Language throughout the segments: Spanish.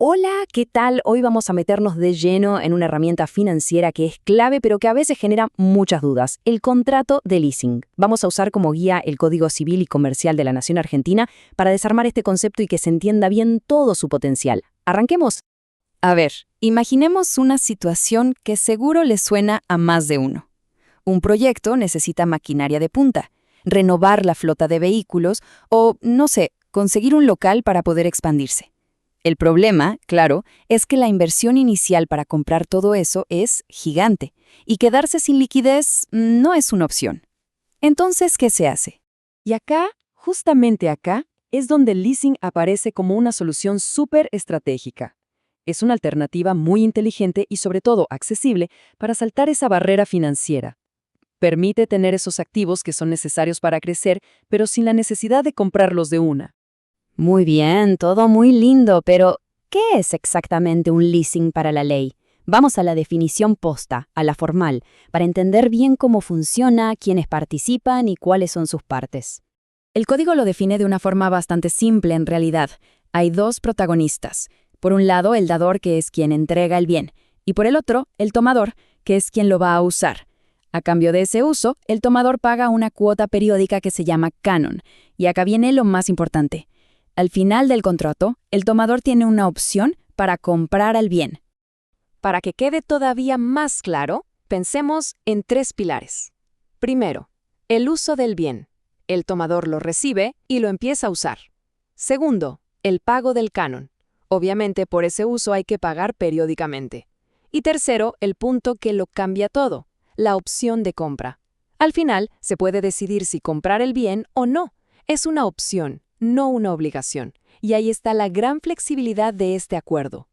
Hola, ¿qué tal? Hoy vamos a meternos de lleno en una herramienta financiera que es clave, pero que a veces genera muchas dudas: el contrato de leasing. Vamos a usar como guía el Código Civil y Comercial de la Nación Argentina para desarmar este concepto y que se entienda bien todo su potencial. ¿Arranquemos? A ver, imaginemos una situación que seguro le suena a más de uno. Un proyecto necesita maquinaria de punta, renovar la flota de vehículos o, no sé, conseguir un local para poder expandirse. El problema, claro, es que la inversión inicial para comprar todo eso es gigante y quedarse sin liquidez no es una opción. Entonces, ¿qué se hace? Y acá, justamente acá, es donde el leasing aparece como una solución súper estratégica. Es una alternativa muy inteligente y sobre todo accesible para saltar esa barrera financiera. Permite tener esos activos que son necesarios para crecer, pero sin la necesidad de comprarlos de una. Muy bien, todo muy lindo, pero ¿qué es exactamente un leasing para la ley? Vamos a la definición posta, a la formal, para entender bien cómo funciona, quiénes participan y cuáles son sus partes. El código lo define de una forma bastante simple en realidad. Hay dos protagonistas. Por un lado, el dador, que es quien entrega el bien, y por el otro, el tomador, que es quien lo va a usar. A cambio de ese uso, el tomador paga una cuota periódica que se llama canon. Y acá viene lo más importante. Al final del contrato, el tomador tiene una opción para comprar el bien. Para que quede todavía más claro, pensemos en tres pilares. Primero, el uso del bien. El tomador lo recibe y lo empieza a usar. Segundo, el pago del canon. Obviamente por ese uso hay que pagar periódicamente. Y tercero, el punto que lo cambia todo: la opción de compra. Al final, se puede decidir si comprar el bien o no. Es una opción, no una obligación. Y ahí está la gran flexibilidad de este acuerdo.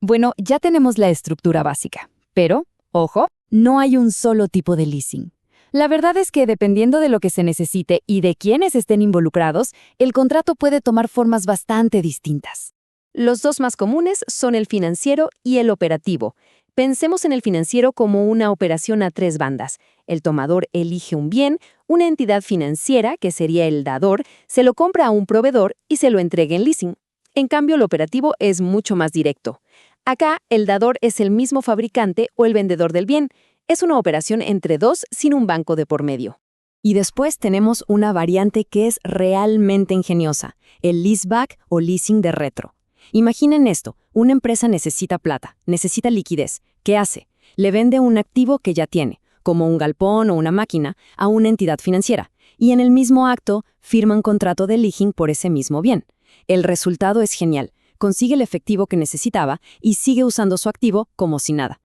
Bueno, ya tenemos la estructura básica, pero, ojo, no hay un solo tipo de leasing. La verdad es que dependiendo de lo que se necesite y de quiénes estén involucrados, el contrato puede tomar formas bastante distintas. Los dos más comunes son el financiero y el operativo. Pensemos en el financiero como una operación a tres bandas. El tomador elige un bien, una entidad financiera, que sería el dador, se lo compra a un proveedor y se lo entrega en leasing. En cambio, el operativo es mucho más directo. Acá, el dador es el mismo fabricante o el vendedor del bien. Es una operación entre dos sin un banco de por medio. Y después tenemos una variante que es realmente ingeniosa, el leaseback o leasing de retro. Imaginen esto: una empresa necesita plata, necesita liquidez. ¿Qué hace? Le vende un activo que ya tiene, como un galpón o una máquina, a una entidad financiera, y en el mismo acto firma un contrato de leasing por ese mismo bien. El resultado es genial: consigue el efectivo que necesitaba y sigue usando su activo como si nada.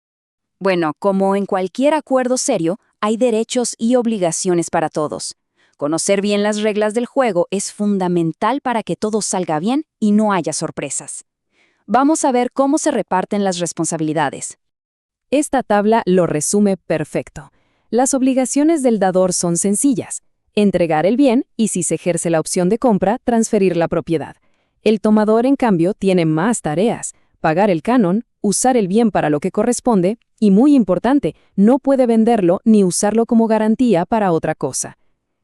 Bueno, como en cualquier acuerdo serio, hay derechos y obligaciones para todos. Conocer bien las reglas del juego es fundamental para que todo salga bien y no haya sorpresas. Vamos a ver cómo se reparten las responsabilidades. Esta tabla lo resume perfecto. Las obligaciones del dador son sencillas: entregar el bien y, si se ejerce la opción de compra, transferir la propiedad. El tomador, en cambio, tiene más tareas: pagar el canon, usar el bien para lo que corresponde y, muy importante, no puede venderlo ni usarlo como garantía para otra cosa.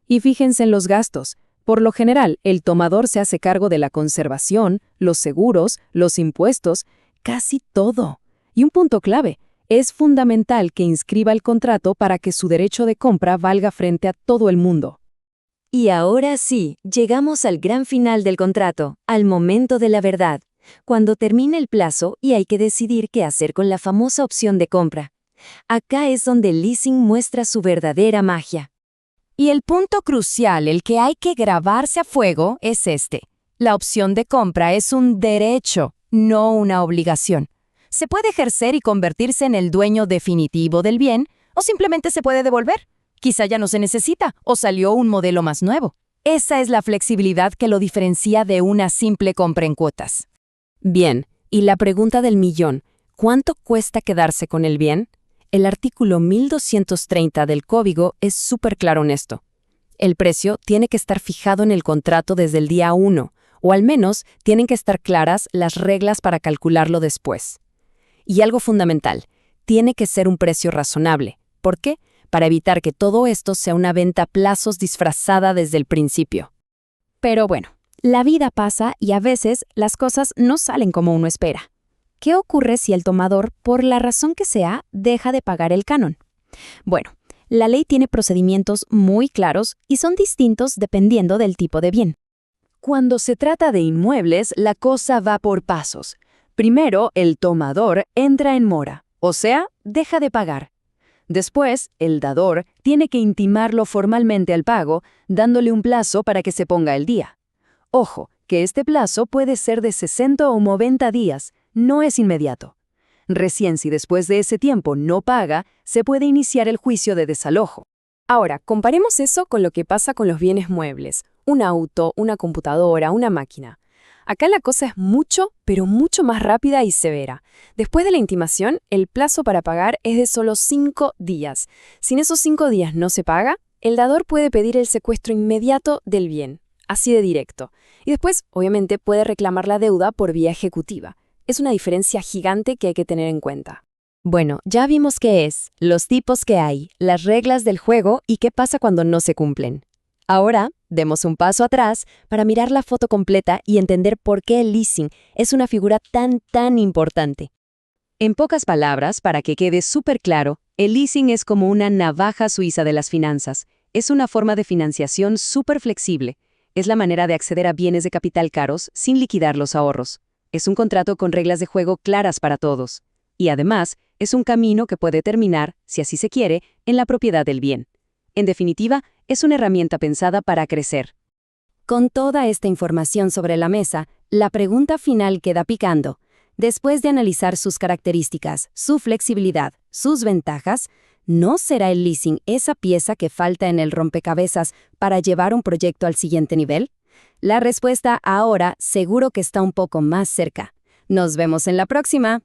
Y fíjense en los gastos. Por lo general, el tomador se hace cargo de la conservación, los seguros, los impuestos, casi todo. Y un punto clave: es fundamental que inscriba el contrato para que su derecho de compra valga frente a todo el mundo. Y ahora sí, llegamos al gran final del contrato, al momento de la verdad, cuando termina el plazo y hay que decidir qué hacer con la famosa opción de compra. Acá es donde el leasing muestra su verdadera magia. Y el punto crucial, el que hay que grabarse a fuego, es este: la opción de compra es un derecho, no una obligación. Se puede ejercer y convertirse en el dueño definitivo del bien, o simplemente se puede devolver. Quizá ya no se necesita, o salió un modelo más nuevo. Esa es la flexibilidad que lo diferencia de una simple compra en cuotas. Bien, y la pregunta del millón: ¿cuánto cuesta quedarse con el bien? El artículo 1230 del Código es súper claro en esto. El precio tiene que estar fijado en el contrato desde el día 1, o al menos tienen que estar claras las reglas para calcularlo después. Y algo fundamental: tiene que ser un precio razonable. ¿Por qué? Para evitar que todo esto sea una venta a plazos disfrazada desde el principio. Pero bueno, la vida pasa y a veces las cosas no salen como uno espera. ¿qué ocurre si el tomador, por la razón que sea, deja de pagar el canon? Bueno, la ley tiene procedimientos muy claros y son distintos dependiendo del tipo de bien. Cuando se trata de inmuebles, la cosa va por pasos. Primero, el tomador entra en mora, o sea, deja de pagar. Después, el dador tiene que intimarlo formalmente al pago, dándole un plazo para que se ponga al día. Ojo, que este plazo puede ser de 60 o 90 días, no es inmediato. Recién si después de ese tiempo no paga, se puede iniciar el juicio de desalojo. Ahora, comparemos eso con lo que pasa con los bienes muebles, un auto, una computadora, una máquina. Acá la cosa es mucho, pero mucho más rápida y severa. Después de la intimación, el plazo para pagar es de solo 5 días. Si en esos 5 días no se paga, el dador puede pedir el secuestro inmediato del bien, así de directo. Y después, obviamente, puede reclamar la deuda por vía ejecutiva. Es una diferencia gigante que hay que tener en cuenta. Bueno, ya vimos qué es, los tipos que hay, las reglas del juego y qué pasa cuando no se cumplen. Ahora, demos un paso atrás para mirar la foto completa y entender por qué el leasing es una figura tan importante. En pocas palabras, para que quede súper claro, el leasing es como una navaja suiza de las finanzas. Es una forma de financiación súper flexible. Es la manera de acceder a bienes de capital caros sin liquidar los ahorros. Es un contrato con reglas de juego claras para todos. Y además, es un camino que puede terminar, si así se quiere, en la propiedad del bien. En definitiva, es una herramienta pensada para crecer. Con toda esta información sobre la mesa, la pregunta final queda picando. Después de analizar sus características, su flexibilidad, sus ventajas, ¿no será el leasing esa pieza que falta en el rompecabezas para llevar un proyecto al siguiente nivel? La respuesta ahora seguro que está un poco más cerca. Nos vemos en la próxima.